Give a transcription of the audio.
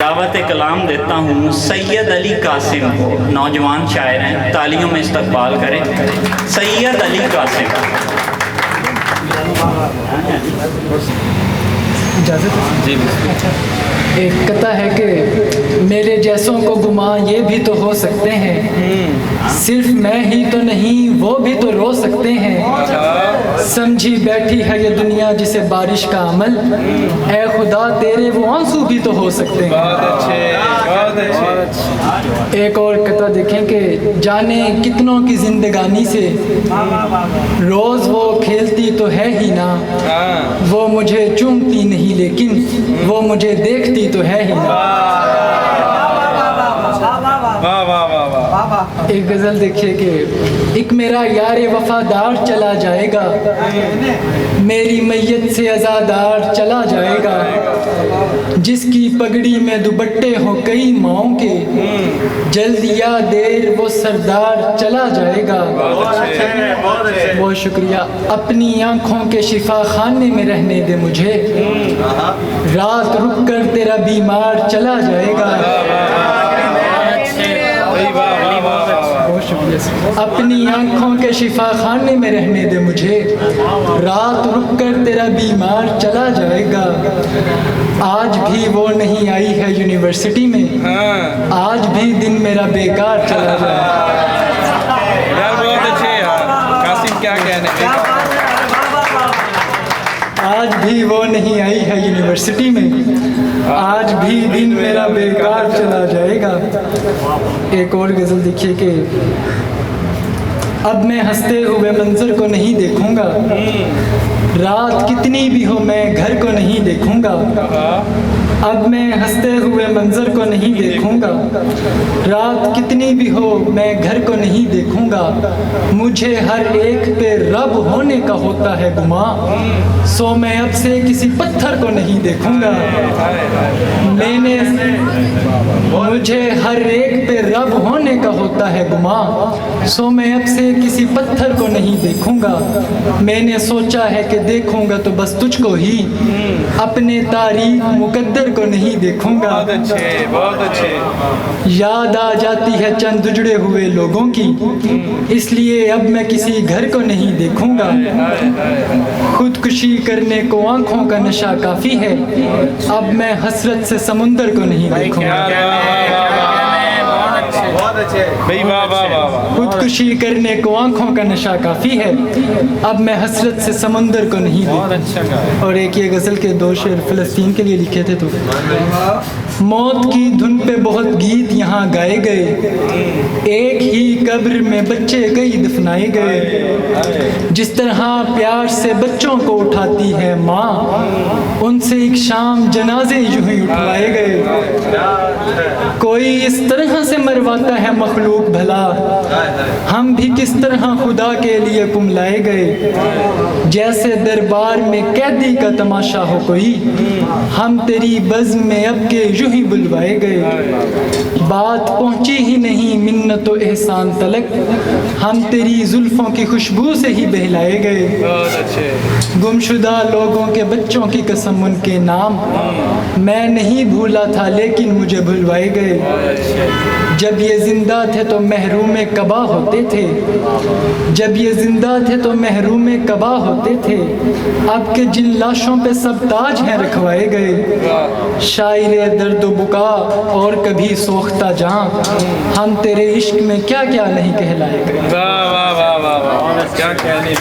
دعوت کلام دیتا ہوں سید علی قاسم کو. نوجوان شاعر ہیں, تالیوں میں استقبال کریں. سید علی قاسم. جی ایک قطع ہے کہ میرے جیسوں کو گمان یہ بھی تو ہو سکتے ہیں, صرف میں ہی تو نہیں وہ بھی تو رو سکتے ہیں. سمجھی بیٹھی ہے یہ دنیا جسے بارش کا عمل, اے خدا تیرے وہ آنسو بھی تو ہو سکتے ہیں. بہت اچھے. ایک اور قطع دیکھیں کہ جانے کتنوں کی زندگانی سے روز وہ کھیلتی تو ہے ہی نا, وہ مجھے چومتی نہیں لیکن وہ مجھے دیکھتی تو ہے ہی نا. ایک غزل دیکھیے کہ ایک میرا یار وفادار چلا جائے گا, میری میت سے عزادار چلا جائے گا, جس کی پگڑی میں دوپٹے ہو کئی ماؤں کے, جلد یا دیر وہ سردار چلا جائے گا. بہت شکریہ. اپنی آنکھوں کے شفا خانے میں رہنے دے مجھے, رات رک کر تیرا بیمار چلا جائے گا. اپنی آنکھوں کے شفا خانے میں رہنے دے مجھے, رات رک کر تیرا بیمار چلا جائے گا. آج بھی وہ نہیں آئی ہے یونیورسٹی میں, آج بھی دن میرا بیکار چلا جائے گا. بہت اچھے قاسم, کیا کہنے. آج بھی وہ نہیں آئی ہے یونیورسٹی میں, آج بھی دن میرا بیکار چلا جائے گا. ایک اور غزل دیکھیے کہ اب میں ہنستے ہوئے منظر کو نہیں دیکھوں گا, رات کتنی بھی ہو میں گھر کو نہیں دیکھوں گا. اب میں ہنستے ہوئے منظر کو نہیں دیکھوں گا, رات کتنی بھی ہو میں گھر کو نہیں دیکھوں گا. مجھے ہر ایک پہ رب ہونے کا ہوتا ہے گمان, سو میں اب سے کسی پتھر کو نہیں دیکھوں گا. مجھے ہر ایک پہ رب ہونے کا ہوتا ہے گمان, سو میں اب سے کسی پتھر کو نہیں دیکھوں گا. میں نے سوچا ہے کہ دیکھوں گا تو بس تجھ کو ہی, اپنے تاریخ مقدر کو نہیں دیکھوں گا. بہت اچھے. یاد آ جاتی ہے چند اجڑے ہوئے لوگوں کی, اس لیے اب میں کسی گھر کو نہیں دیکھوں گا. خودکشی کرنے کو آنکھوں کا نشہ کافی ہے, اب میں حسرت سے سمندر کو نہیں دیکھوں گا. خودکشی کرنے کو آنکھوں کا نشہ کافی ہے, اب میں حسرت سے سمندر کو نہیں دیکھوں. اور ایک یہ غزل کے دو شعر فلسطین کے لیے لکھے تھے. تو موت کی دھن پہ بہت گیت یہاں گائے گئے, ایک ہی قبر میں بچے کئی دفنائے گئے. جس طرح پیار سے بچوں کو اٹھاتی ہے ماں, ان سے ایک شام جنازے یوں ہی اٹھوائے گئے. کوئی اس طرح سے مرواتا ہے مخلوق بھلا, ہم بھی کس طرح خدا کے لیے کملائے گئے. جیسے دربار میں قیدی کا تماشا ہو کوئی, ہم تیری بزم میں اب کے یوں ہی بلوائے گئے. بات پہنچی ہی نہیں منت و احسان تلک, ہم تیری زلفوں کی خوشبو سے ہی بہلائے گئے. گمشدہ لوگوں کے بچوں کی قسم ان کے نام, میں نہیں بھولا تھا لیکن مجھے بھلوائے گئے. جب یہ زندہ تھے تو محروم قبا ہوتے تھے, جب یہ زندہ تھے تو محروم قبا ہوتے تھے, اب کے جن لاشوں پہ سب تاج ہیں رکھوائے گئے. شاعر درد و بکا اور کبھی سوختہ جان, ہم تیرے عشق میں کیا کیا نہیں کہلائے گئے. واہ واہ واہ واہ, کیا کہنے.